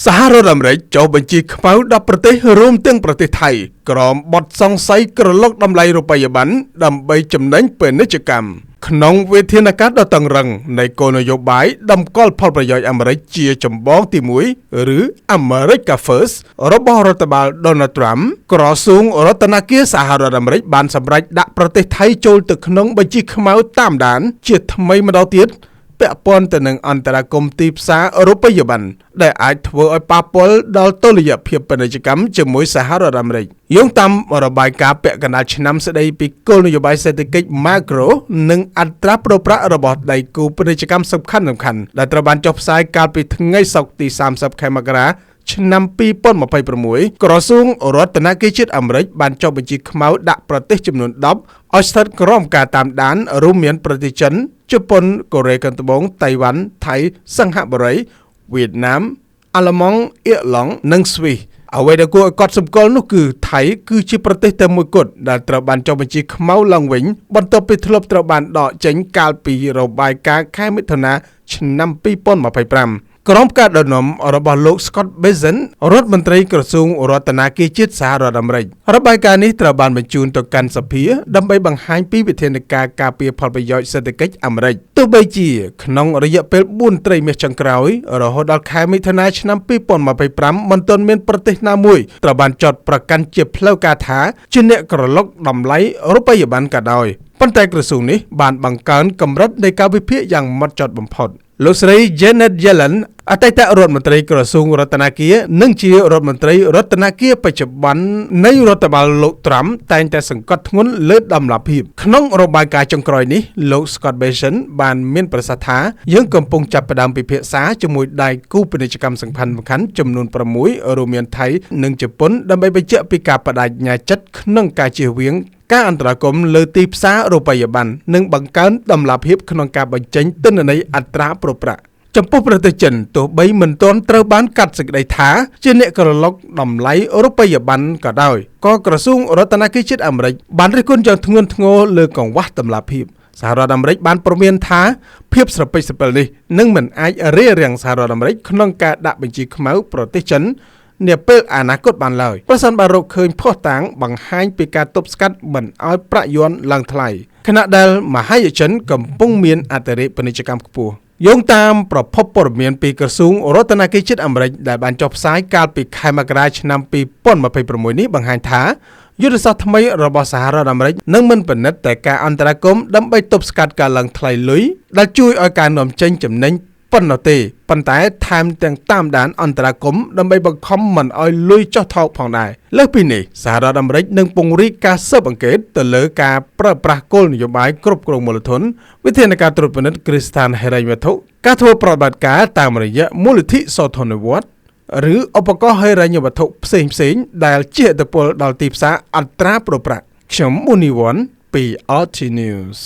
សហរដ្ឋអាមេរិកចូលបញ្ជីខ្មៅ10ប្រទេសរួមទាំងប្រទេសថៃក្រោមបទសង្ស័យក្រឡុកតម្លៃរូបិយប័ណ្ណដើម្បីចំណេញពាណិជ្ជកម្មក្នុងវិធានការដ៏តឹងរ៉ឹងនៃគោលនយោបាយតម្កល់ផលប្រយោជន៍អាមេរិកជាចម្បងទី1ឬ America First របស់រដ្ឋបាល Donald Trump ក្រសួងរដ្ឋាភិបាលសហរដ្ឋអាមេរិកបានសម្រេចដាក់ប្រទេសថៃចូលទៅក្នុងបញ្ជីខ្មៅតាមដានជាថ្មីម្ដងទៀតពាក់ព័ន្ធទៅនឹងអន្តរាគមន៍ទីផ្សាររូបិយប័ណ្ណដែលអាចធ្វើឲ្យប៉ះពាល់ដល់តុល្យភាពពាណិជ្ជកម្មជាមួយសហរដ្ឋអាមេរិកយោងតាមរបាយការណ៍ពាក់កណ្ដាលឆ្នាំស្ដីពីគោលនយោបាយសេដ្ឋកិច្ច Macro និងអត្រាប្រូប្រាក់របស់ដៃគូពាណិជ្ជកម្មសំខាន់ៗដែលត្រូវបានចុះផ្សាយកាលពីថ្ងៃសុក្រទី30ខែមករាឆ្នាំ2026ក្រសួងរដ្ឋាភិបាលជាតិអាមេរិកបានចុះបញ្ជីខ្មៅដាក់ប្រទេសចំនួន10ឲ្យស្ថិតក្រោមការតាមដានរួមមានប្រទេសចិនជប៉ុនកូរ៉េខាងត្បូងតៃវ៉ាន់ថៃសិង្ហបុរីវៀតណាមអាល្លឺម៉ង់អ៊ីរឡង់និងស្វីសអ្វីដែលគួរឲ្យកត់សម្គាល់នោះគឺថៃគឺជាប្រទេសតែមួយគត់ដែលត្រូវបានចុះបញ្ជីខ្មៅឡើងវិញបន្ទាប់ពីធ្លាប់ត្រូវបានដកចេញកាលពីរបាយការណ៍ខែមិថុនាឆ្នាំ2025ក្រោមការដឹកនាំរបស់លោក Scott Bessent រដ្ឋមន្ត្រីក្រសួងរដ្ឋាភិបាលជាតិសហរដ្ឋអាមេរិករបាយការណ៍នេះត្រូវបានបញ្ជូនទៅកាន់សភាដើម្បីបង្ហាញពីវិធានការការពារផលប្រយោជន៍សេដ្ឋកិច្ចអាមេរិកទោះបីជាក្នុងរយៈពេល4ត្រីមាសចុងក្រោយរហូតដល់ខែមិថុនាឆ្នាំ2025មិនទាន់មានប្រទេសណាមួយត្រូវបានចាត់ប្រកាន់ជាផ្លូវការថាជាអ្នកក្រឡុកតម្លៃរូបិយប័ណ្ណក៏ដោយប៉ុន្តែក្រសួងនេះបានបង្កើនកម្រិតនៃការវិភាគយ៉ាងម៉ត់ចត់បំផុតលោកស្រី Janet Yellen អតីតរដ្ឋមន្ត្រីក្រសួងរដ្ឋាភិបាលនិងជារដ្ឋមន្ត្រីរដ្ឋាភិបាលបច្ចុប្បន្ននៃរដ្ឋបាលលោក Trump តែងតែសង្កត់ធ្ងន់លើតម្លាភាពក្នុងរបាយការណ៍ចុងក្រោយនេះលោក Scott Bessent បានមានប្រសាសន៍ថាយើងកំពុងចាប់ផ្ដើមពិភាក្សាជាមួយដៃគូពាណិជ្ជកម្មសំខាន់ៗចំនួន6រួមមានថៃនិងជប៉ុនដើម្បីបញ្ជាក់ពីការបដិញ្ញាចិត្តក្នុងការជៀសវាងការអន្តរាគមន៍លើទីផ្សាររូបិយប័ណ្ណនិងបង្កើនតម្លាភាពក្នុងការបញ្ចេញទិន្នន័យអត្រាប្រូប្រាក់ចំពោះប្រទេសចិនទោះបីមិនទាន់ត្រូវបានកាត់សេចក្តីថាជាអ្នកក្រឡុកតម្លៃរូបិយប័ណ្ណក៏ដោយក៏ក្រសួងរដ្ឋាភិបាលជាតិអាមេរិកបានរិះគន់យ៉ាងធ្ងន់ធ្ងរលើកង្វះតម្លាភាពសហរដ្ឋអាមេរិកបានព្រមានថាភាពស្រពេចស្រពិលនេះនឹងមិនអាចរារាំងសហរដ្ឋអាមេរិកក្នុងការដាក់បញ្ជីខ្មៅប្រទេសចិននាពេលអនាគតបានឡើយប្រសិនបើរកឃើញភស្តុតាងបង្ហាញពីការទប់ស្កាត់មិនឲ្យប្រាក់យ័ន្តឡើងថ្លៃខណៈដែលមហាយជនកំពុងមានអធិរាជពាណិជ្ជកម្មខ្ពស់យោងតាមប្រភពព័ត៌មានពីក្រសួងរដ្ឋាភិបាលជាតិអាមេរិកដែលបានចុះផ្សាយកាលពីខែមករាឆ្នាំ2026នេះបង្ហាញថាយុទ្ធសាស្ត្រថ្មីរបស់សហរដ្ឋអាមេរិកនឹងមិនពិនិត្យតែការអន្តរាគមន៍ដើម្បីទប់ស្កាត់ការឡើងថ្លៃលុយដែលជួយឲ្យការនាំចេញចំណេញប៉ុណ្ណោះទេប៉ុន្តែថែមទាំងតាមដានអន្តរាគមន៍ដើម្បីបង្ខំមិនឲ្យលុយចុះថោកផងដែរលើសពីនេះសហរដ្ឋអាមេរិកនឹងពង្រីកការស៊ើបអង្កេតទៅលើការប្រើប្រាស់គោលនយោបាយគ្រប់គ្រងមូលធនវិធានការត្រួតពិនិត្យគ្រឹះស្ថានហិរញ្ញវត្ថុការធ្វើប្រតិបត្តិការតាមរយៈមូលនិធិសោធននិវត្តន៍ឬឧបករណ៍ហិរញ្ញវត្ថុផ្សេងៗដែលជះឥទ្ធិពលដល់ទីផ្សារអត្រាប្រូប្រាក់ខ្ញុំមុនីវ័នពី RT News